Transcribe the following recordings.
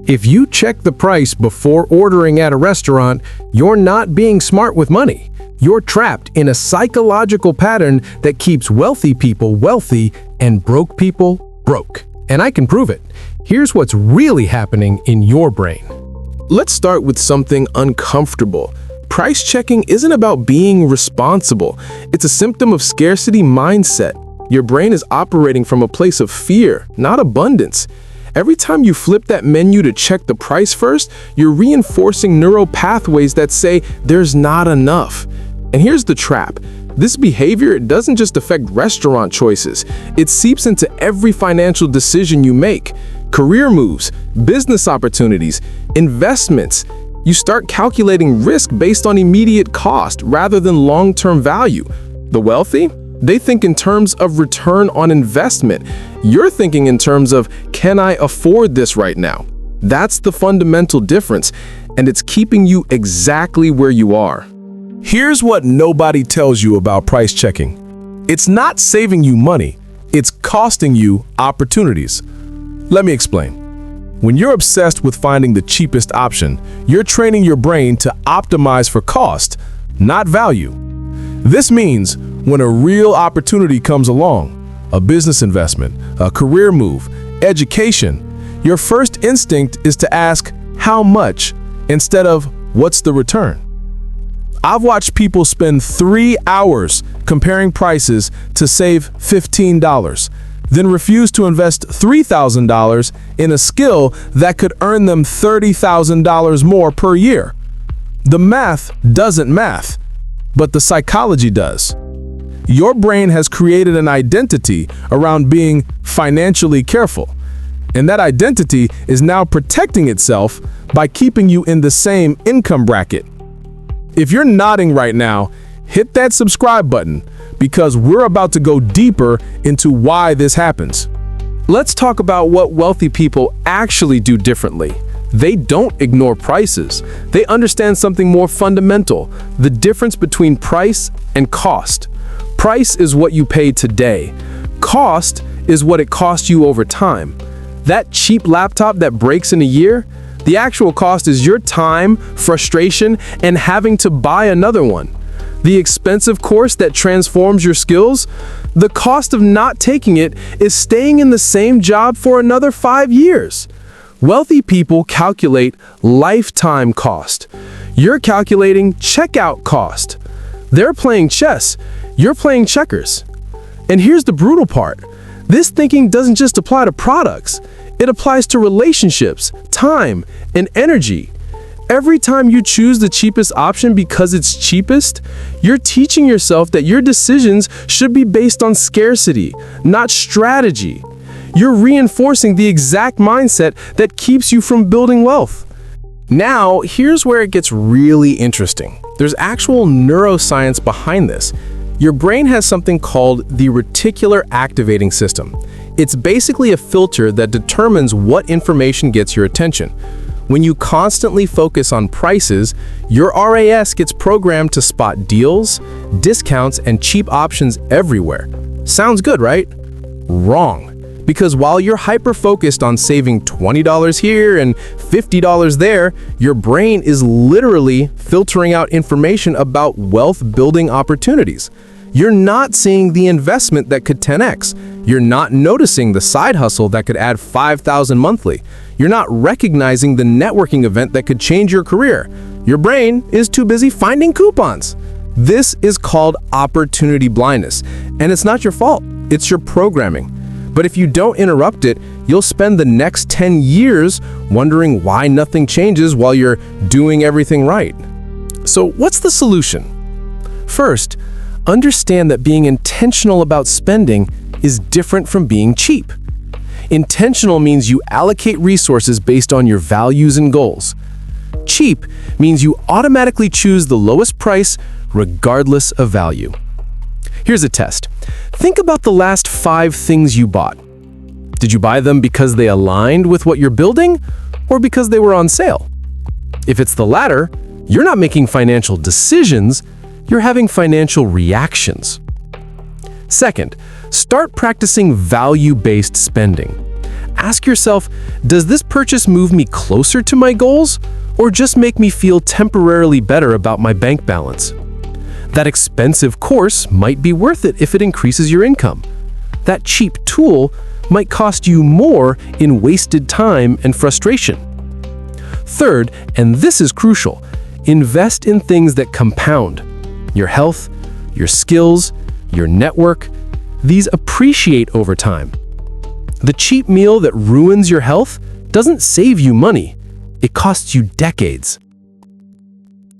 If you check the price before ordering at a restaurant, you're not being smart with money. You're trapped in a psychological pattern that keeps wealthy people wealthy and broke people broke. And I can prove it. Here's what's really happening in your brain. Let's start with something uncomfortable. Price checking isn't about being responsible. It's a symptom of scarcity mindset. Your brain is operating from a place of fear, not abundance. Every time you flip that menu to check the price first, you're reinforcing neural pathways that say there's not enough. And here's the trap. This behavior doesn't just affect restaurant choices. It seeps into every financial decision you make. Career moves, business opportunities, investments. You start calculating risk based on immediate cost rather than long-term value. The wealthy? They think in terms of return on investment. You're thinking in terms of, can I afford this right now? That's the fundamental difference, and it's keeping you exactly where you are. Here's what nobody tells you about price checking. It's not saving you money, it's costing you opportunities. Let me explain. When you're obsessed with finding the cheapest option, you're training your brain to optimize for cost, not value. This means when a real opportunity comes along, a business investment, a career move, education, your first instinct is to ask, how much, instead of, what's the return? I've watched people spend 3 hours comparing prices to save $15, then refuse to invest $3,000 in a skill that could earn them $30,000 more per year. The math doesn't math, but the psychology does. Your brain has created an identity around being financially careful, and that identity is now protecting itself by keeping you in the same income bracket. If you're nodding right now, hit that subscribe button because we're about to go deeper into why this happens. Let's talk about what wealthy people actually do differently. They don't ignore prices. They understand something more fundamental, the difference between price and cost. Price is what you pay today. Cost is what it costs you over time. That cheap laptop that breaks in a year, the actual cost is your time, frustration, and having to buy another one. The expensive course that transforms your skills, the cost of not taking it is staying in the same job for another 5 years. Wealthy people calculate lifetime cost. You're calculating checkout cost. They're playing chess. You're playing checkers. And here's the brutal part. This thinking doesn't just apply to products. It applies to relationships, time, and energy. Every time you choose the cheapest option because it's cheapest, you're teaching yourself that your decisions should be based on scarcity, not strategy. You're reinforcing the exact mindset that keeps you from building wealth. Now, here's where it gets really interesting. There's actual neuroscience behind this. Your brain has something called the reticular activating system. It's basically a filter that determines what information gets your attention. When you constantly focus on prices, your RAS gets programmed to spot deals, discounts, and cheap options everywhere. Sounds good, right? Wrong. Because while you're hyper-focused on saving $20 here and $50 there, your brain is literally filtering out information about wealth-building opportunities. You're not seeing the investment that could 10x. You're not noticing the side hustle that could add $5,000 monthly. You're not recognizing the networking event that could change your career. Your brain is too busy finding coupons. This is called opportunity blindness, and it's not your fault. It's your programming. But if you don't interrupt it, you'll spend the next 10 years wondering why nothing changes while you're doing everything right. So what's the solution? First, understand that being intentional about spending is different from being cheap. Intentional means you allocate resources based on your values and goals. Cheap means you automatically choose the lowest price regardless of value. Here's a test. Think about the last 5 things you bought. Did you buy them because they aligned with what you're building or because they were on sale? If it's the latter, you're not making financial decisions, you're having financial reactions. Second, start practicing value-based spending. ask yourself, does this purchase move me closer to my goals or just make me feel temporarily better about my bank balance? That expensive course might be worth it if it increases your income. That cheap tool might cost you more in wasted time and frustration. Third, and this is crucial, invest in things that compound. Your health, your skills, your network, these appreciate over time. The cheap meal that ruins your health doesn't save you money, it costs you decades.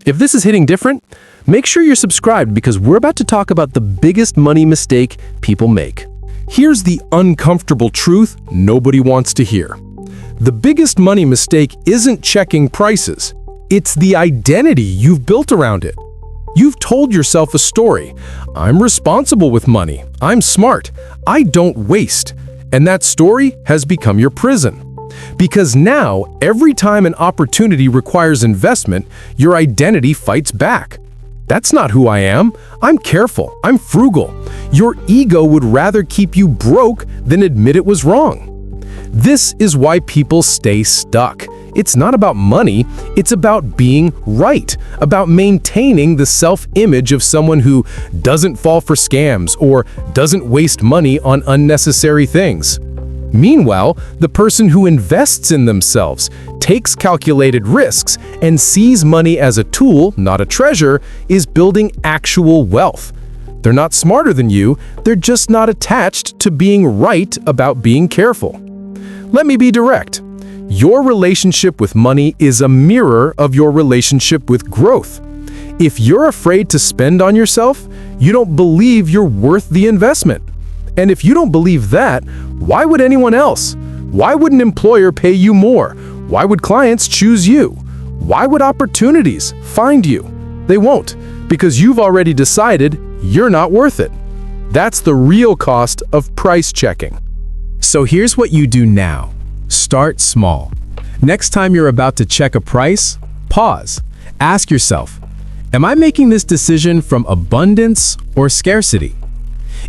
If this is hitting different, make sure you're subscribed because we're about to talk about the biggest money mistake people make. Here's the uncomfortable truth nobody wants to hear. The biggest money mistake isn't checking prices. It's the identity you've built around it. You've told yourself a story. I'm responsible with money. I'm smart. I don't waste. And that story has become your prison. Because now, every time an opportunity requires investment, your identity fights back. That's not who I am. I'm careful. I'm frugal. Your ego would rather keep you broke than admit it was wrong. This is why people stay stuck. It's not about money, it's about being right, about maintaining the self-image of someone who doesn't fall for scams or doesn't waste money on unnecessary things. Meanwhile, the person who invests in themselves, takes calculated risks, and sees money as a tool, not a treasure, is building actual wealth. They're not smarter than you, they're just not attached to being right about being careful. Let me be direct. Your relationship with money is a mirror of your relationship with growth. If you're afraid to spend on yourself, you don't believe you're worth the investment. And if you don't believe that, why would anyone else? Why would an employer pay you more? Why would clients choose you? Why would opportunities find you? They won't, because you've already decided you're not worth it. That's the real cost of price checking. So here's what you do now. Start small. Next time you're about to check a price, pause. Ask yourself, am I making this decision from abundance or scarcity?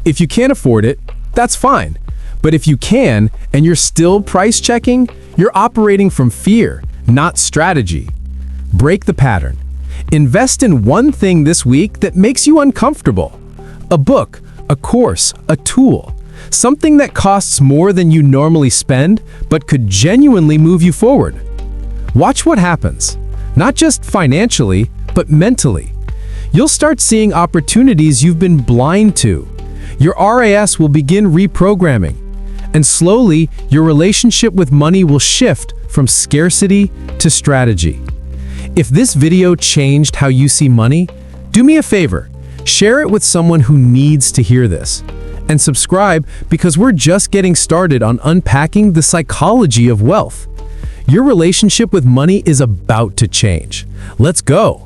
If you can't afford it, that's fine. But if you can, and you're still price checking, you're operating from fear, not strategy. Break the pattern. Invest in one thing this week that makes you uncomfortable. A book, a course, a tool. Something that costs more than you normally spend, but could genuinely move you forward. Watch what happens, not just financially, but mentally. You'll start seeing opportunities you've been blind to. Your RAS will begin reprogramming, and slowly, your relationship with money will shift from scarcity to strategy. If this video changed how you see money, do me a favor, share it with someone who needs to hear this. And subscribe because we're just getting started on unpacking the psychology of wealth. Your relationship with money is about to change. Let's go.